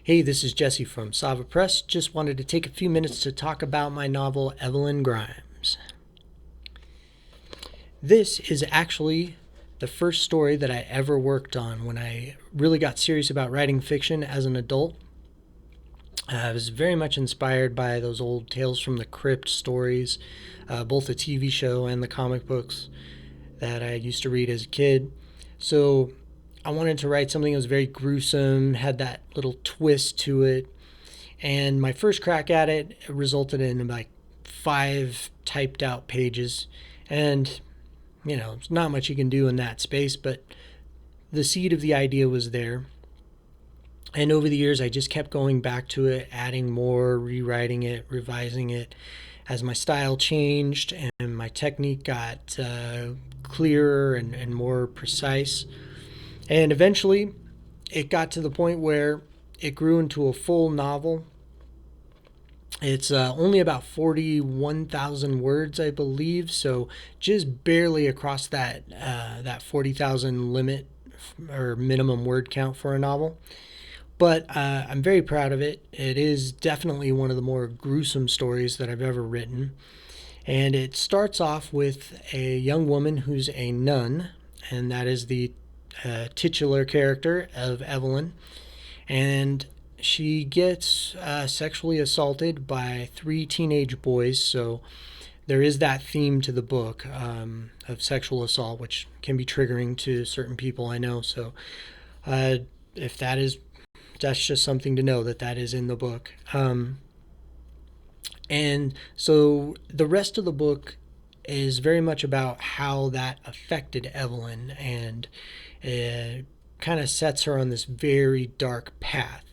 Hey, this is Jesse from Sava Press. Just wanted to take a few minutes to talk about my novel, Evelyn Grimes. This is actually the first story that I ever worked on when I really got serious about writing fiction as an adult. I was very much inspired by those old Tales from the Crypt stories, both the TV show and the comic books that I used to read as a kid. So I wanted to write something that was very gruesome, had that little twist to it. And my first crack at it resulted in like 5 typed out pages. And, there's not much you can do in that space, but the seed of the idea was there. And over the years, I just kept going back to it, adding more, rewriting it, revising it as my style changed and my technique got clearer and more precise. And eventually, it got to the point where it grew into a full novel. It's only about 41,000 words, I believe, so just barely across that 40,000 limit or minimum word count for a novel. But I'm very proud of it. It is definitely one of the more gruesome stories that I've ever written. And it starts off with a young woman who's a nun, and that is the titular character of Evelyn. And she gets sexually assaulted by 3 teenage boys. So there is that theme to the book of sexual assault, which can be triggering to certain people, I know. So if that's just something to know that is in the book. And so the rest of the book is very much about how that affected Evelyn, and it kind of sets her on this very dark path.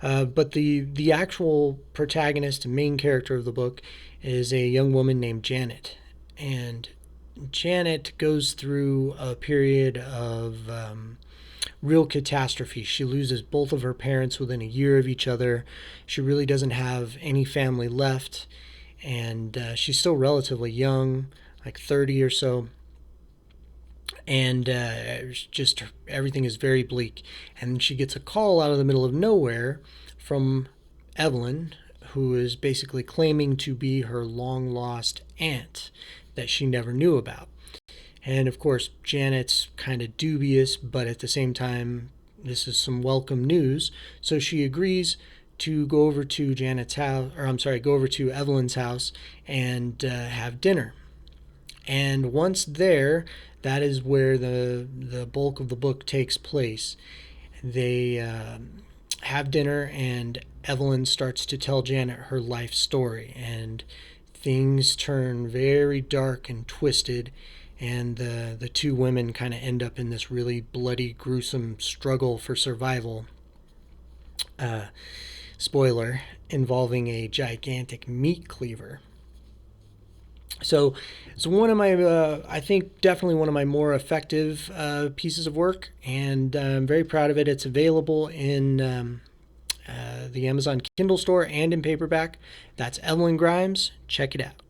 But the actual protagonist and main character of the book is a young woman named Janet. And Janet goes through a period of real catastrophe. She loses both of her parents within a year of each other. She really doesn't have any family left. And she's still relatively young, like 30 or so. And just everything is very bleak. And she gets a call out of the middle of nowhere from Evelyn, who is basically claiming to be her long lost aunt that she never knew about. And of course, Janet's kind of dubious, but at the same time, this is some welcome news. So she agrees to go over to go over to Evelyn's house and have dinner. And once there, that is where the bulk of the book takes place. They have dinner, and Evelyn starts to tell Janet her life story, and things turn very dark and twisted, and the two women kind of end up in this really bloody, gruesome struggle for survival. Spoiler, involving a gigantic meat cleaver. So it's one of my, I think, definitely one of my more effective pieces of work, and I'm very proud of it. It's available in the Amazon Kindle store and in paperback. That's Evelyn Grimes. Check it out.